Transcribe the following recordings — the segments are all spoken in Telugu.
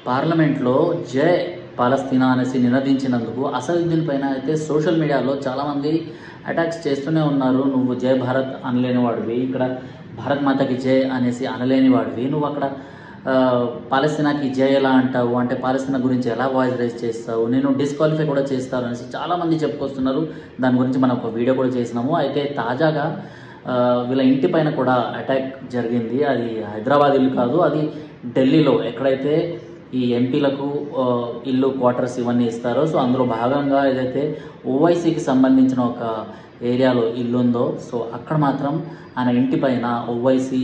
పార్లమెంట్లో జై పాలస్తీనా అనేసి నినదించినందుకు అసదుద్దీన్ పైన అయితే సోషల్ మీడియాలో చాలామంది అటాక్స్ చేస్తూనే ఉన్నారు. నువ్వు జై భారత్ అనలేని వాడివి, ఇక్కడ భారత్ మాతకి జై అనేసి అనలేని వాడివి, నువ్వు అక్కడ పాలస్తీనాకి జై ఎలా అంటావు, అంటే పాలస్తీనా గురించి ఎలా వాయిస్ రైజ్ చేస్తావు, నేను డిస్క్వాలిఫై కూడా చేస్తాను అనేసి చాలామంది చెప్పుకొస్తున్నారు. దాని గురించి మనం ఒక వీడియో కూడా చేసినాము. అయితే తాజాగా వీళ్ళ ఇంటి పైన కూడా అటాక్ జరిగింది. అది హైదరాబాద్ ఇల్లు కాదు, అది ఢిల్లీలో ఎక్కడైతే ఈ ఎంపీలకు ఇల్లు క్వార్టర్స్ ఇవన్నీ ఇస్తారో, సో అందులో భాగంగా ఏదైతే ఓవైసీకి సంబంధించిన ఒక ఏరియాలో ఇల్లు ఉందో, సో అక్కడ మాత్రం ఆయన ఇంటి పైన ఓవైసీ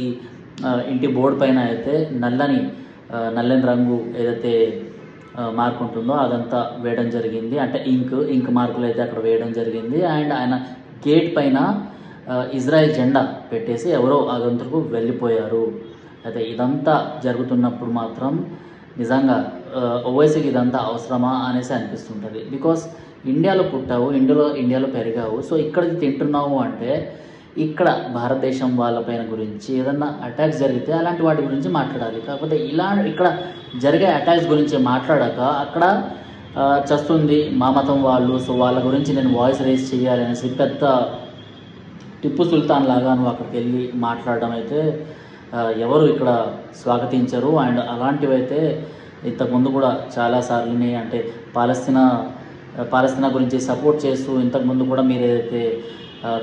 ఇంటి బోర్డు పైన అయితే నల్లని రంగు ఏదైతే మార్క్ ఉంటుందో అదంతా వేయడం జరిగింది. అంటే ఇంక్ మార్కులు అయితే అక్కడ వేయడం జరిగింది. అండ్ ఆయన గేట్ పైన ఇజ్రాయెల్ జెండా పెట్టేసి ఎవరో ఆగంతుకు వెళ్ళిపోయారు. అయితే ఇదంతా జరుగుతున్నప్పుడు మాత్రం నిజంగా ఓవైసీకి ఇదంతా అవసరమా అనేసి అనిపిస్తుంటుంది. బికాస్ ఇండియాలో పుట్టావు, ఇండియాలో పెరిగావు, సో ఇక్కడ తింటున్నావు అంటే ఇక్కడ భారతదేశం వాళ్ళపైన గురించి ఏదన్నా అటాక్స్ జరిగితే అలాంటి వాటి గురించి మాట్లాడాలి. కాకపోతే ఇక్కడ జరిగే అటాక్స్ గురించి మాట్లాడాక అక్కడ చస్తుంది మా మతం వాళ్ళు, సో వాళ్ళ గురించి నేను వాయిస్ రేస్ చేయాలి అనేసి పెద్ద టిప్పు సుల్తాన్ లాగా నువ్వు అక్కడికి వెళ్ళి మాట్లాడడం అయితే ఎవరు ఇక్కడ స్వాగతించరు. అండ్ అలాంటివి అయితే ఇంతకుముందు కూడా చాలాసార్లు అంటే పాలస్తీనా గురించి సపోర్ట్ చేస్తూ ఇంతకుముందు కూడా మీరు ఏదైతే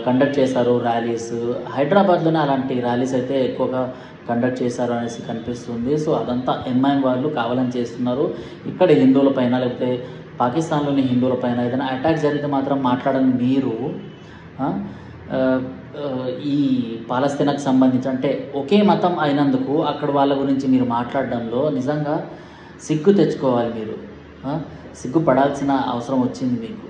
కండక్ట్ చేశారో ర్యాలీస్, హైదరాబాద్లోనే అలాంటి ర్యాలీస్ అయితే ఎక్కువగా కండక్ట్ చేశారు అనేసి కనిపిస్తుంది. సో అదంతా ఎంఐఎం వాళ్ళు కావాలని చేస్తున్నారు. ఇక్కడ హిందువుల పైన లేకపోతే పాకిస్తాన్లోని హిందువుల పైన ఏదైనా అటాక్ జరిగితే మాత్రం మాట్లాడని మీరు ఈ పాలస్తీనాకు సంబంధించి అంటే ఒకే మతం అయినందుకు అక్కడ వాళ్ళ గురించి మీరు మాట్లాడడంలో నిజంగా సిగ్గు తెచ్చుకోవాలి. మీరు సిగ్గుపడాల్సిన అవసరం వచ్చింది మీకు.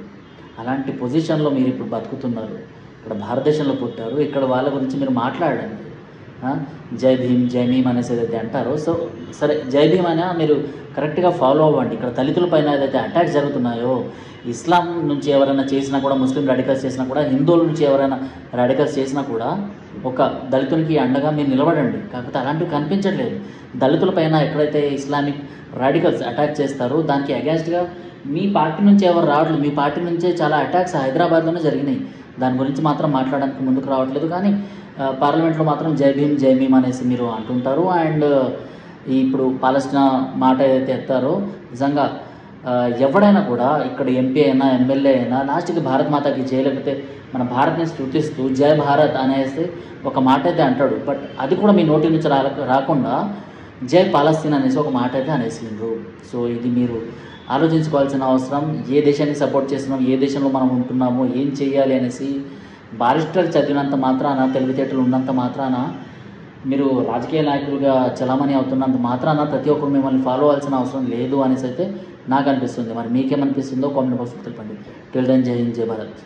అలాంటి పొజిషన్లో మీరు ఇప్పుడు బతుకుతున్నారు. ఇక్కడ భారతదేశంలో పుట్టారు, ఇక్కడ వాళ్ళ గురించి మీరు మాట్లాడండి. జై భీమ్ జై భీమ్ అనేసి ఏదైతే అంటారో, సో సరే జై భీమ్ అయినా మీరు కరెక్ట్గా ఫాలో అవ్వండి. ఇక్కడ దళితుల పైన ఏదైతే అటాక్స్ జరుగుతున్నాయో, ఇస్లాం నుంచి ఎవరైనా చేసినా కూడా, ముస్లిం రాడికల్స్ చేసినా కూడా, హిందువుల నుంచి ఎవరైనా రాడికల్స్ చేసినా కూడా ఒక దళితునికి అండగా మీరు నిలబడండి. కాకపోతే అలాంటివి కనిపించట్లేదు. దళితుల పైన ఎక్కడైతే ఇస్లామిక్ రాడికల్స్ అటాక్ చేస్తారో దానికి అగేన్స్ట్గా మీ పార్టీ నుంచి ఎవరు రావట్లేదు. మీ పార్టీ నుంచే చాలా అటాక్స్ హైదరాబాద్లోనే జరిగినాయి. దాని గురించి మాత్రం మాట్లాడడానికి ముందుకు రావట్లేదు. కానీ పార్లమెంట్లో మాత్రం జై భీమ్ అనేసి మీరు అంటుంటారు. అండ్ ఇప్పుడు పాలస్తీనా మాట ఏదైతే ఎత్తారో, నిజంగా ఎవడైనా కూడా ఇక్కడ ఎంపీ అయినా ఎమ్మెల్యే అయినా లాస్ట్కి భారత్ మాతకి జై, లేకపోతే మన భారత్ని స్తుతిస్తూ జై భారత్ అనేసి ఒక మాట అయితే అంటాడు. బట్ అది కూడా మీ నోటి నుంచి రాకుండా జై పాలస్తీనా అనేసి ఒక మాట అయితే అనేసిండ్రు. సో ఇది మీరు ఆలోచించుకోవాల్సిన అవసరం. ఏ దేశాన్ని సపోర్ట్ చేస్తున్నాం, ఏ దేశంలో మనం ఉంటున్నామో, ఏం చేయాలి అనేసి బారిస్టర్ చదివినంత మాత్రాన, తెలివితేటలు ఉన్నంత మాత్రాన, మీరు రాజకీయ నాయకులుగా చలామణి అవుతున్నంత మాత్రాన ప్రతి ఒక్కరు మిమ్మల్ని ఫాలో అవ్వాల్సిన అవసరం లేదు అనేసి అయితే నాకు అనిపిస్తుంది. మరి మీకేమనిపిస్తుందో కామెంట్ బాక్స్లో తెలపండి. టిల్ దెన్ జై హింద్ జై భారత్.